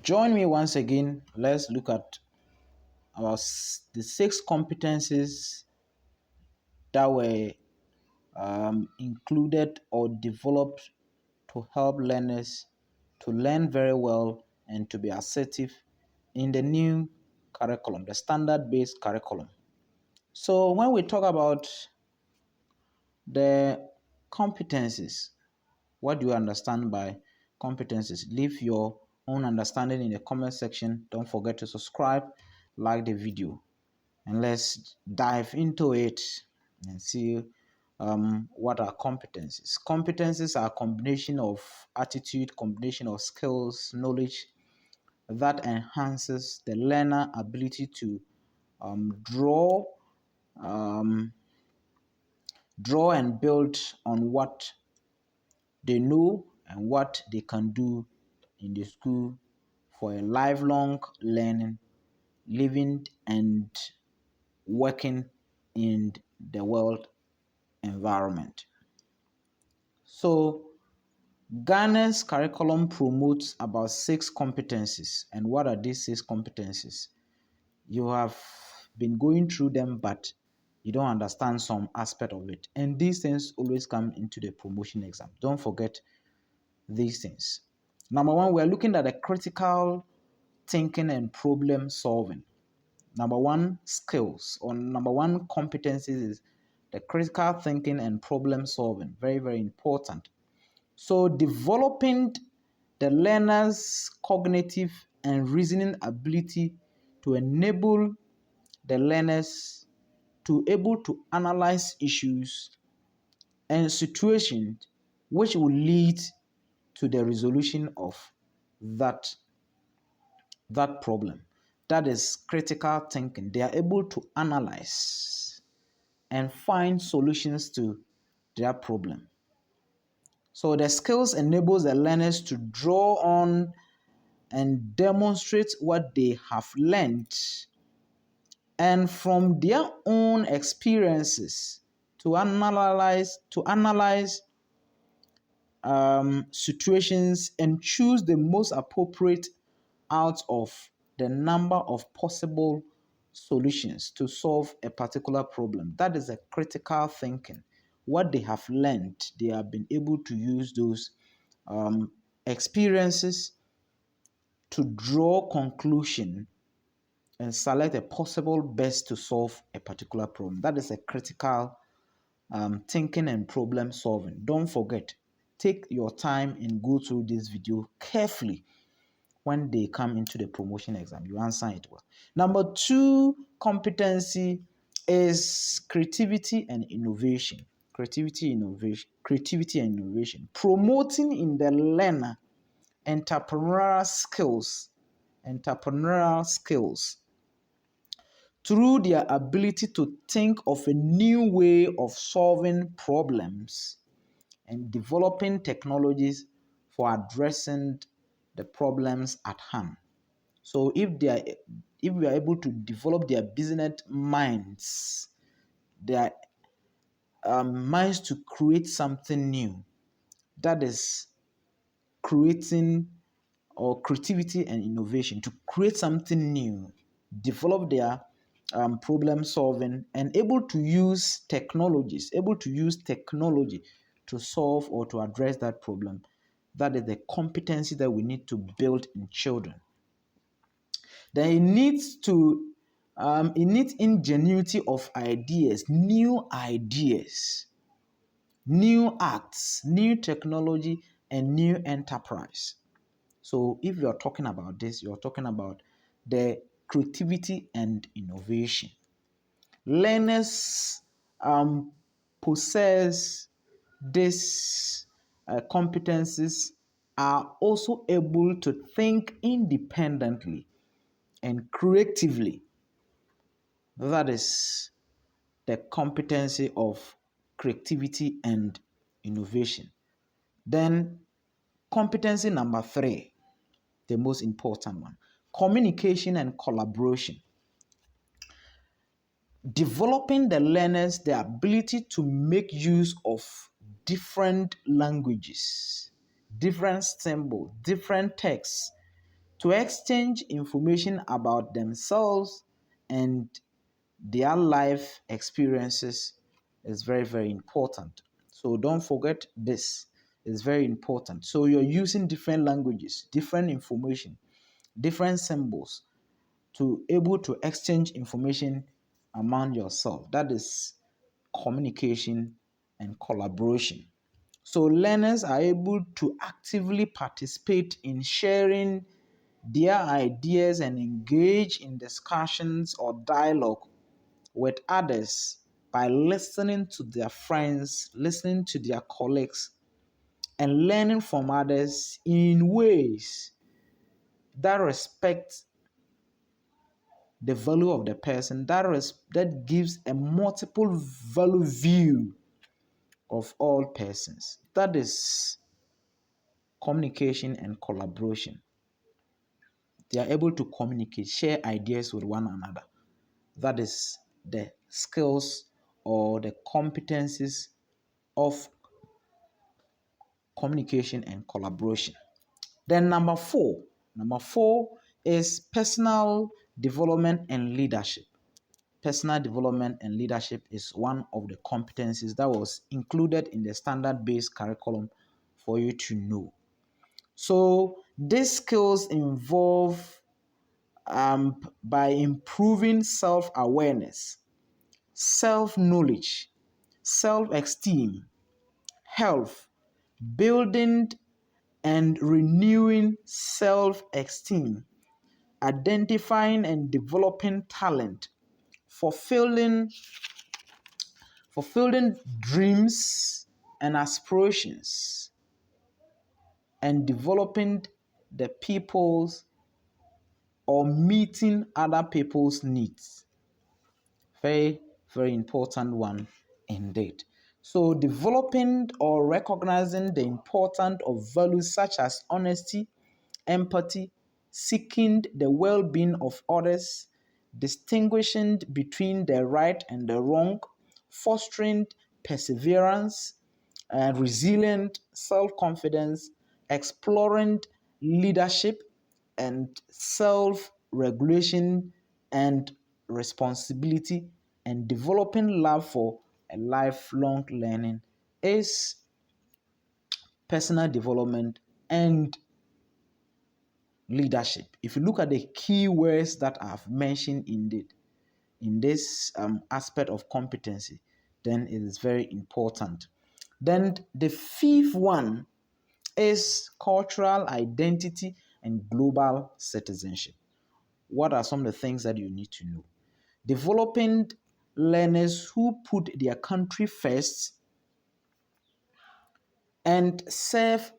Join me once again. Let's look at the 6 competencies that were included or developed to help learners to learn very well and to be assertive in the new curriculum, the standard-based curriculum. So when we talk about the competencies, what do you understand by competencies? Leave your own understanding in the comment section. Don't forget to subscribe, like the video, and let's dive into it and see what are competencies. Competencies are a combination of attitude, combination of skills, knowledge that enhances the learner ability to draw um, draw and build on what they know and what they can do in the school for a lifelong learning, living and working in the world environment. So Ghana's curriculum promotes about 6 competencies. And what are these 6 competencies? You have been going through them, but you don't understand some aspect of it. And these things always come into the promotion exam. Don't forget these things. Number 1, we're looking at the critical thinking and problem solving. Number 1 skills or number 1 competencies is the critical thinking and problem solving. Very, very important. So developing the learner's cognitive and reasoning ability to enable the learners to able to analyze issues and situations which will lead to the resolution of that problem. That is critical thinking. They are able to analyze and find solutions to their problem. So the skills enables the learners to draw on and demonstrate what they have learned and from their own experiences to analyze situations and choose the most appropriate out of the number of possible solutions to solve a particular problem. That is a critical thinking. What they have learned, they have been able to use those experiences to draw conclusion and select a possible best to solve a particular problem. That is a critical thinking and problem solving. Don't forget, take your time and go through this video carefully. When they come into the promotion exam, you answer it well. Number 2 competency is creativity and innovation. Creativity and innovation. Promoting in the learner entrepreneurial skills through their ability to think of a new way of solving problems and developing technologies for addressing the problems at hand. So if we are able to develop their business minds, their minds to create something new, that is creating or creativity and innovation, to create something new, develop their problem solving and able to use technology to solve or to address that problem. That is the competency that we need to build in children. Then it needs ingenuity of ideas, new acts, new technology, and new enterprise. So if you're talking about this, you're talking about the creativity and innovation. Learners possess these competencies are also able to think independently and creatively. That is the competency of creativity and innovation. Then competency number 3, the most important one, communication and collaboration. Developing the learners the ability to make use of different languages, different symbols, different texts to exchange information about themselves and their life experiences is very, very important. So don't forget this. It's very important. So you're using different languages, different information, different symbols to able to exchange information among yourself. That is communication and collaboration. So learners are able to actively participate in sharing their ideas and engage in discussions or dialogue with others by listening to their friends, listening to their colleagues, and learning from others in ways that respect the value of the person, that gives a multiple value view of all persons. That is communication and collaboration. They are able to communicate, share ideas with one another. That is the skills or the competencies of communication and collaboration. Then number four is personal development and leadership. Personal development and leadership is one of the competencies that was included in the standard-based curriculum for you to know. So these skills involve by improving self-awareness, self-knowledge, self-esteem, health, building and renewing self-esteem, identifying and developing talent, fulfilling dreams and aspirations, and developing the people's or meeting other people's needs. Very, very important one indeed. So developing or recognizing the importance of values such as honesty, empathy, seeking the well-being of others, distinguishing between the right and the wrong, fostering perseverance, resilient self-confidence, exploring leadership and self-regulation and responsibility, and developing love for a lifelong learning is personal development and leadership. If you look at the key words that I've mentioned in this aspect of competency, then it is very important. Then the fifth one is cultural identity and global citizenship. What are some of the things that you need to know? Developing learners who put their country first and serve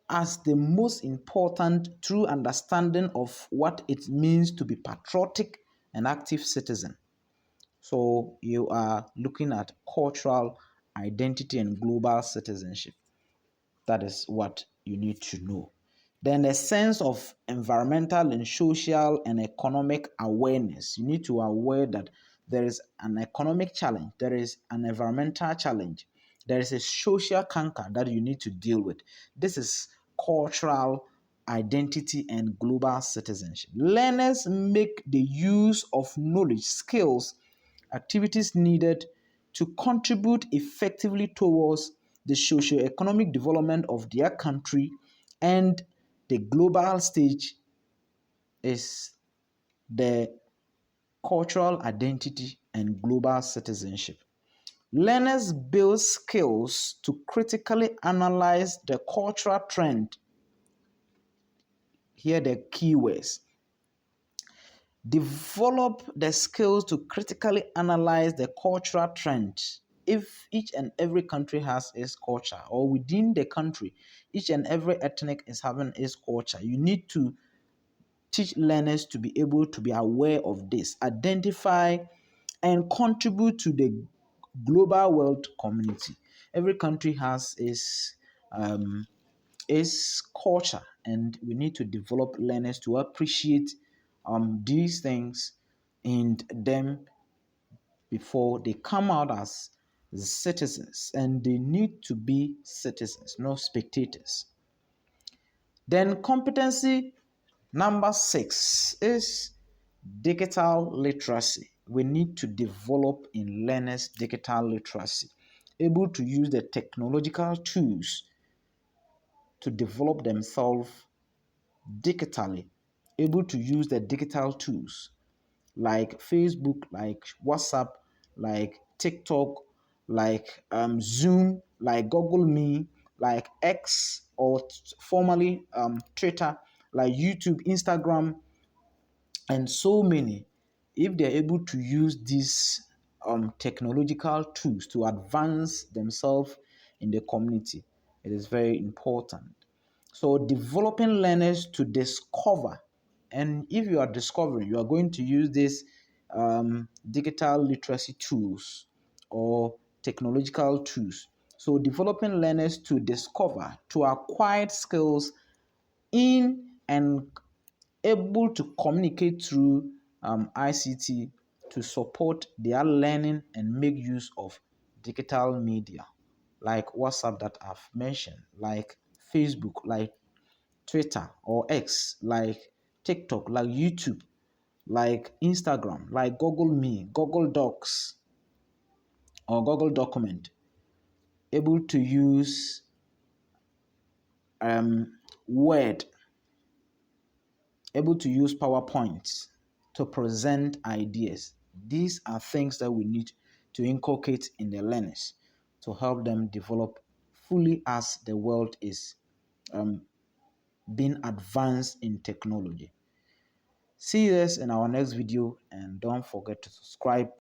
as the most important true understanding of what it means to be patriotic and active citizen. So you are looking at cultural identity and global citizenship. That is what you need to know. Then a sense of environmental and social and economic awareness. You need to be aware that there is an economic challenge, there is an environmental challenge, there is a social canker that you need to deal with. This is cultural identity and global citizenship. Learners make the use of knowledge, skills, activities needed to contribute effectively towards the socio-economic development of their country, and the global stage is the cultural identity and global citizenship. Learners build skills to critically analyze the cultural trend. Here are the keywords. Develop the skills to critically analyze the cultural trends. If each and every country has its culture, or within the country, each and every ethnic is having its culture, you need to teach learners to be able to be aware of this, identify and contribute to the global world community. Every country has its culture, and we need to develop learners to appreciate these things in them before they come out as citizens, and they need to be citizens, not spectators. Then competency Number 6 is digital literacy. We need to develop in learners digital literacy, able to use the technological tools to develop themselves digitally, able to use the digital tools like Facebook, like WhatsApp, like TikTok, like Zoom, like Google Meet, like X or formerly Twitter, like YouTube, Instagram, and so many. If they're able to use these technological tools to advance themselves in the community, it is very important. So developing learners to discover, and if you are discovering, you are going to use these digital literacy tools or technological tools. So developing learners to discover, to acquire skills in and able to communicate through ICT to support their learning and make use of digital media like WhatsApp that I've mentioned, like Facebook, like Twitter or X, like TikTok, like YouTube, like Instagram, like Google Meet, Google Docs, or Google Document, able to use Word, able to use PowerPoint to present ideas. These are things that we need to inculcate in the learners to help them develop fully as the world is being advanced in technology. See you in our next video, and don't forget to subscribe.